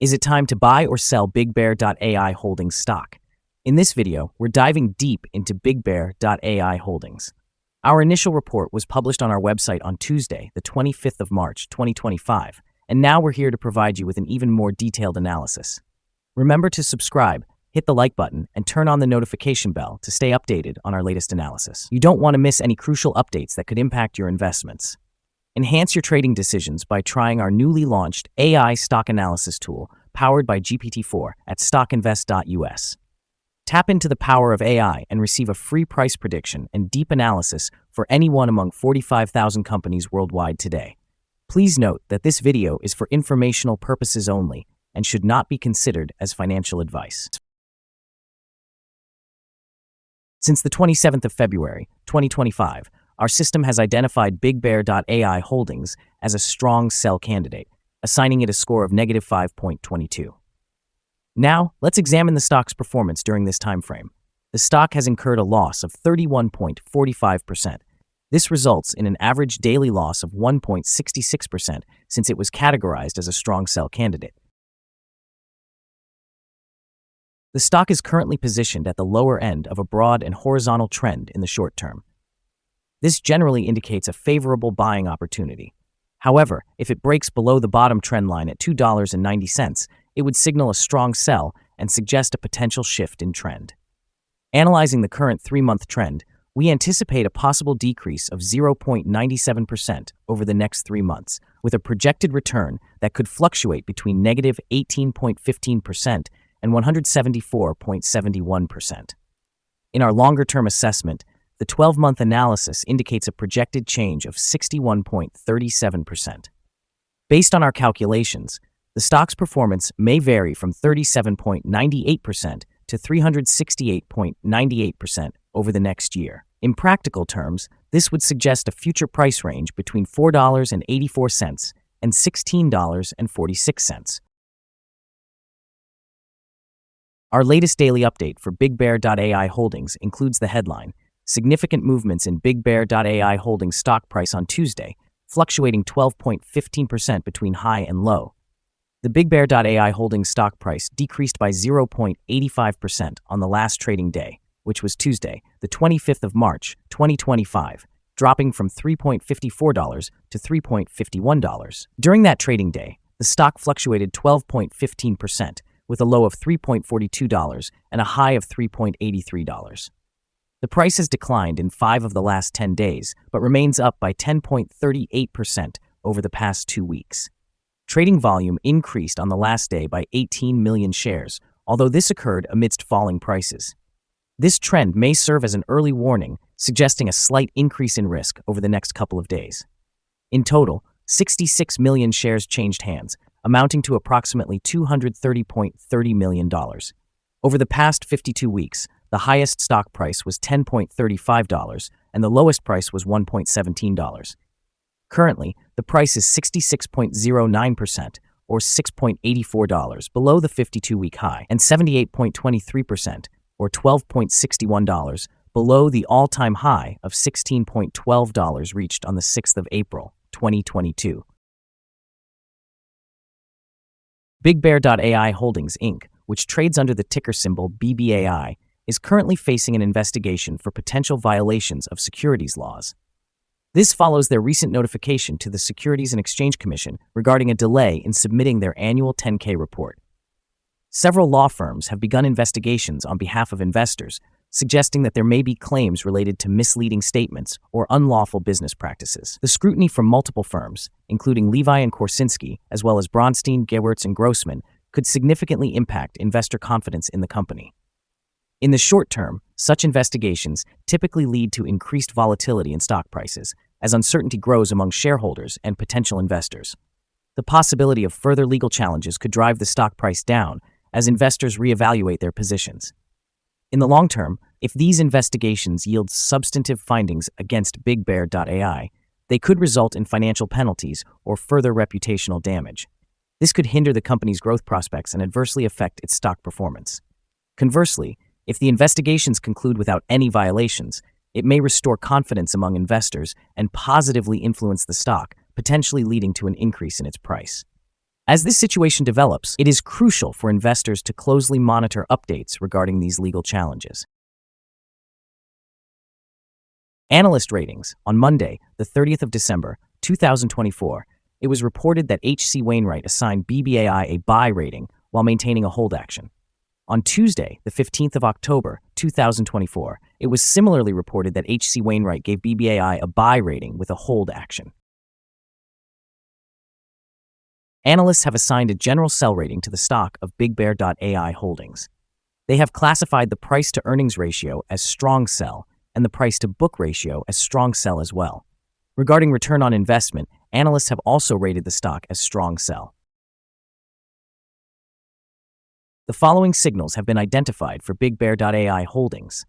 Is it time to buy or sell BigBear.ai Holdings stock? In this video, we're diving deep into BigBear.ai Holdings. Our initial report was published on our website on Tuesday, the 25th of March, 2025, and now we're here to provide you with an even more detailed analysis. Remember to subscribe, hit the like button, and turn on the notification bell to stay updated on our latest analysis. You don't want to miss any crucial updates that could impact your investments. Enhance your trading decisions by trying our newly launched AI stock analysis tool powered by GPT-4 at StockInvest.us. Tap into the power of AI and receive a free price prediction and deep analysis for any one among 45,000 companies worldwide today. Please note that this video is for informational purposes only and should not be considered as financial advice. Since the 27th of February, 2025, our system has identified BigBear.ai Holdings as a strong sell candidate, assigning it a score of -5.22. Now, let's examine the stock's performance during this time frame. The stock has incurred a loss of 31.45%. This results in an average daily loss of 1.66% since it was categorized as a strong sell candidate. The stock is currently positioned at the lower end of a broad and horizontal trend in the short term. This generally indicates a favorable buying opportunity. However, if it breaks below the bottom trend line at $2.90, it would signal a strong sell and suggest a potential shift in trend. Analyzing the current 3-month trend, we anticipate a possible decrease of 0.97% over the next 3 months, with a projected return that could fluctuate between -18.15% and 174.71%. In our longer-term assessment, the 12-month analysis indicates a projected change of 61.37%. Based on our calculations, the stock's performance may vary from 37.98% to 368.98% over the next year. In practical terms, this would suggest a future price range between $4.84 and $16.46. Our latest daily update for BigBear.ai Holdings includes the headline, "Significant movements in BigBear.ai Holdings stock price on Tuesday, fluctuating 12.15% between high and low." The BigBear.ai Holdings stock price decreased by 0.85% on the last trading day, which was Tuesday, the 25th of March, 2025, dropping from $3.54 to $3.51. During that trading day, the stock fluctuated 12.15%, with a low of $3.42 and a high of $3.83. The price has declined in 5 of the last 10 days, but remains up by 10.38% over the past 2 weeks. Trading volume increased on the last day by 18 million shares, although this occurred amidst falling prices. This trend may serve as an early warning, suggesting a slight increase in risk over the next couple of days. In total, 66 million shares changed hands, amounting to approximately $230.30 million. Over the past 52 weeks, the highest stock price was $10.35 and the lowest price was $1.17. Currently, the price is 66.09% or $6.84 below the 52-week high and 78.23% or $12.61 below the all-time high of $16.12 reached on the 6th of April, 2022. BigBear.ai Holdings Inc., which trades under the ticker symbol BBAI, is currently facing an investigation for potential violations of securities laws. This follows their recent notification to the Securities and Exchange Commission regarding a delay in submitting their annual 10-K report. Several law firms have begun investigations on behalf of investors, suggesting that there may be claims related to misleading statements or unlawful business practices. The scrutiny from multiple firms, including Levi and Korsinski, as well as Bronstein, Gewertz, and Grossman, could significantly impact investor confidence in the company. In the short term, such investigations typically lead to increased volatility in stock prices, as uncertainty grows among shareholders and potential investors. The possibility of further legal challenges could drive the stock price down as investors reevaluate their positions. In the long term, if these investigations yield substantive findings against BigBear.ai, they could result in financial penalties or further reputational damage. This could hinder the company's growth prospects and adversely affect its stock performance. Conversely, if the investigations conclude without any violations, it may restore confidence among investors and positively influence the stock, potentially leading to an increase in its price. As this situation develops, it is crucial for investors to closely monitor updates regarding these legal challenges. Analyst ratings. On Monday, the 30th of December, 2024, it was reported that H.C. Wainwright assigned BBAI a buy rating while maintaining a hold action. On Tuesday, the 15th of October, 2024, it was similarly reported that H.C. Wainwright gave BBAI a buy rating with a hold action. Analysts have assigned a general sell rating to the stock of BigBear.ai Holdings. They have classified the price-to-earnings ratio as strong sell and the price-to-book ratio as strong sell as well. Regarding return on investment, analysts have also rated the stock as strong sell. The following signals have been identified for BigBear.ai Holdings.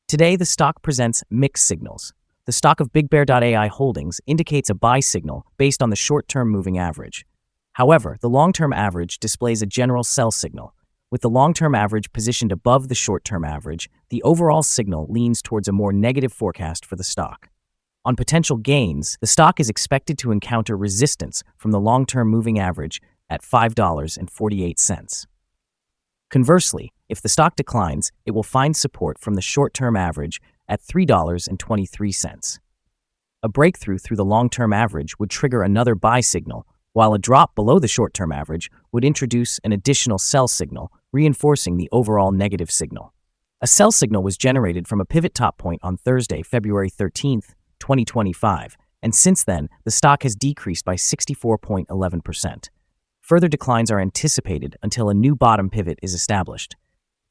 Today, the stock presents mixed signals. The stock of BigBear.ai Holdings indicates a buy signal based on the short-term moving average. However, the long-term average displays a general sell signal. With the long-term average positioned above the short-term average, the overall signal leans towards a more negative forecast for the stock. On potential gains, the stock is expected to encounter resistance from the long-term moving average at $5.48. Conversely, if the stock declines, it will find support from the short-term average at $3.23. A breakthrough through the long-term average would trigger another buy signal, while a drop below the short-term average would introduce an additional sell signal, reinforcing the overall negative signal. A sell signal was generated from a pivot top point on Thursday, February 13, 2025, and since then, the stock has decreased by 64.11%. Further declines are anticipated until a new bottom pivot is established.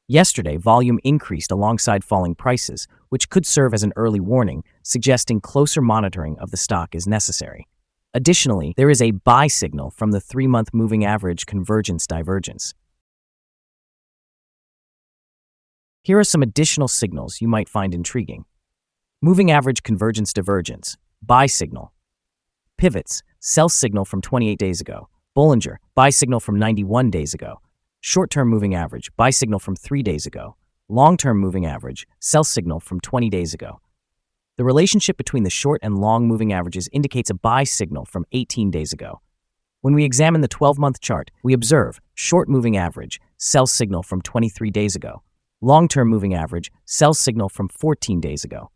Yesterday, volume increased alongside falling prices, which could serve as an early warning, suggesting closer monitoring of the stock is necessary. Additionally, there is a buy signal from the 3-month moving average convergence divergence. Here are some additional signals you might find intriguing. Moving average convergence divergence, buy signal. Pivots, sell signal from 28 days ago. Bollinger, buy signal from 91 days ago. Short-term moving average, buy signal from 3 days ago. Long-term moving average, sell signal from 20 days ago. The relationship between the short and long moving averages indicates a buy signal from 18 days ago. When we examine the 12-month chart, we observe short moving average, sell signal from 23 days ago. Long-term moving average, sell signal from 14 days ago.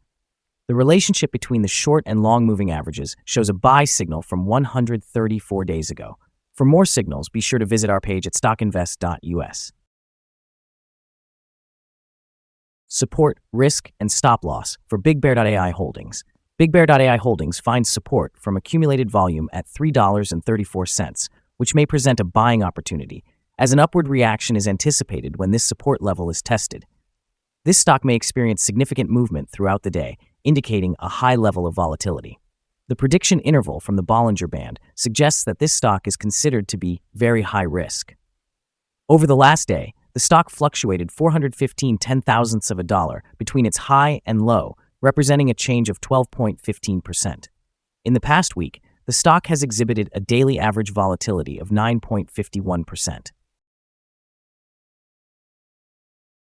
The relationship between the short and long moving averages shows a buy signal from 134 days ago. For more signals, be sure to visit our page at StockInvest.us. Support, risk, and stop loss for BigBear.ai Holdings. BigBear.ai Holdings finds support from accumulated volume at $3.34, which may present a buying opportunity, as an upward reaction is anticipated when this support level is tested. This stock may experience significant movement throughout the day, indicating a high level of volatility. The prediction interval from the Bollinger Band suggests that this stock is considered to be very high risk. Over the last day, the stock fluctuated 415 tenth-thousandths of a dollar between its high and low, representing a change of 12.15%. In the past week, the stock has exhibited a daily average volatility of 9.51%.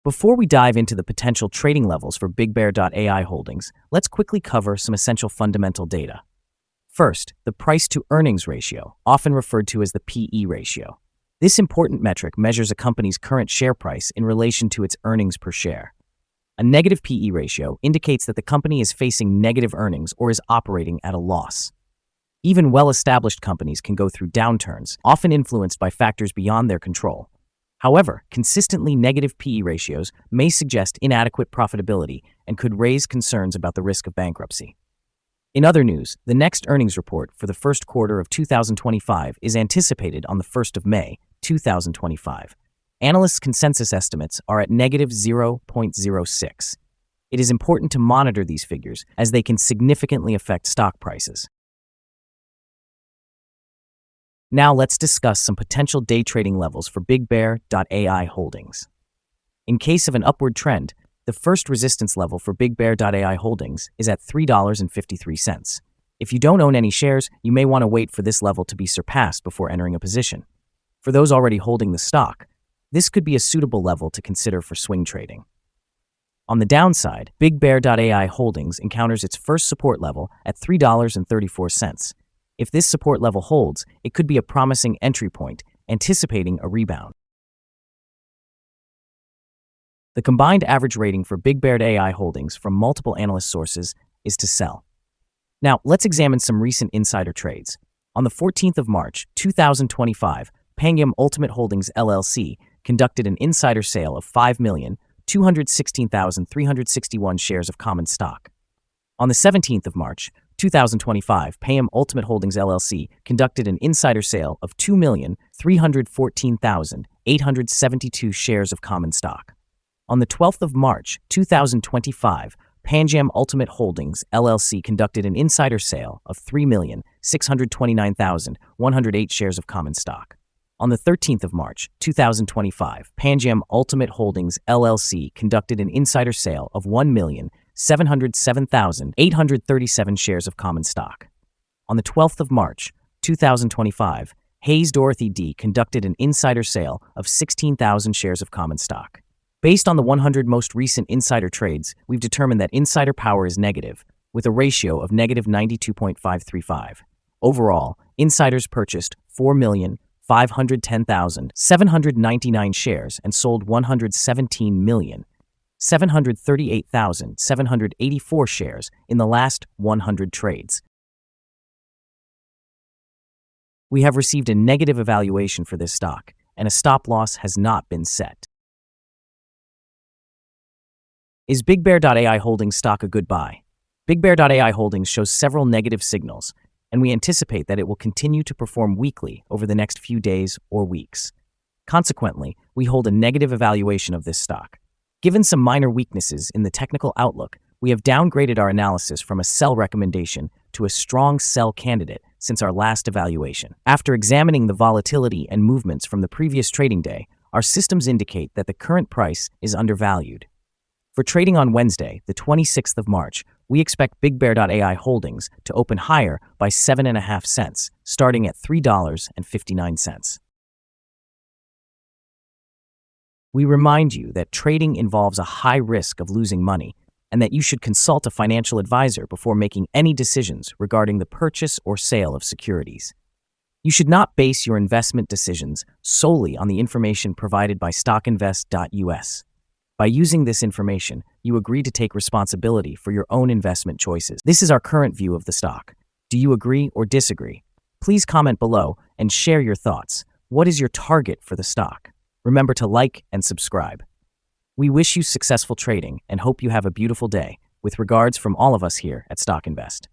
Before we dive into the potential trading levels for BigBear.ai Holdings, let's quickly cover some essential fundamental data. First, the price-to-earnings ratio, often referred to as the PE ratio. This important metric measures a company's current share price in relation to its earnings per share. A negative PE ratio indicates that the company is facing negative earnings or is operating at a loss. Even well-established companies can go through downturns, often influenced by factors beyond their control. However, consistently negative PE ratios may suggest inadequate profitability and could raise concerns about the risk of bankruptcy. In other news, the next earnings report for the first quarter of 2025 is anticipated on the 1st of May, 2025. Analysts' consensus estimates are at negative 0.06. It is important to monitor these figures as they can significantly affect stock prices. Now let's discuss some potential day trading levels for BigBear.ai Holdings. In case of an upward trend, the first resistance level for BigBear.ai Holdings is at $3.53. If you don't own any shares, you may want to wait for this level to be surpassed before entering a position. For those already holding the stock, this could be a suitable level to consider for swing trading. On the downside, BigBear.ai Holdings encounters its first support level at $3.34. If this support level holds, it could be a promising entry point, anticipating a rebound. The combined average rating for BigBear.ai Holdings from multiple analyst sources is to sell. Now, let's examine some recent insider trades. On the 14th of March, 2025, Pangyam Ultimate Holdings LLC conducted an insider sale of 5,216,361 shares of common stock. On the 17th of March, 2025, Pangyam Ultimate Holdings LLC conducted an insider sale of 2,314,872 shares of common stock. On the 12th of March, 2025, Pangyam Ultimate Holdings LLC conducted an insider sale of 3,629,108 shares of common stock. On the 13th of March, 2025, Pangyam Ultimate Holdings LLC conducted an insider sale of 1,707,837 shares of common stock. On the 12th of March, 2025, Hayes Dorothy D. conducted an insider sale of 16,000 shares of common stock. Based on the 100 most recent insider trades, we've determined that insider power is negative, with a ratio of negative 92.535. Overall, insiders purchased 4,510,799 shares and sold 117,738,784 shares in the last 100 trades. We have received a negative evaluation for this stock, and a stop loss has not been set. Is BigBear.ai Holdings stock a good buy? BigBear.ai Holdings shows several negative signals, and we anticipate that it will continue to perform weakly over the next few days or weeks. Consequently, we hold a negative evaluation of this stock. Given some minor weaknesses in the technical outlook, we have downgraded our analysis from a sell recommendation to a strong sell candidate since our last evaluation. After examining the volatility and movements from the previous trading day, our systems indicate that the current price is undervalued. For trading on Wednesday, the 26th of March, we expect BigBear.ai Holdings to open higher by 7.5 cents, starting at $3.59. We remind you that trading involves a high risk of losing money, and that you should consult a financial advisor before making any decisions regarding the purchase or sale of securities. You should not base your investment decisions solely on the information provided by StockInvest.us. By using this information, you agree to take responsibility for your own investment choices. This is our current view of the stock. Do you agree or disagree? Please comment below and share your thoughts. What is your target for the stock? Remember to like and subscribe. We wish you successful trading and hope you have a beautiful day. With regards from all of us here at StockInvest.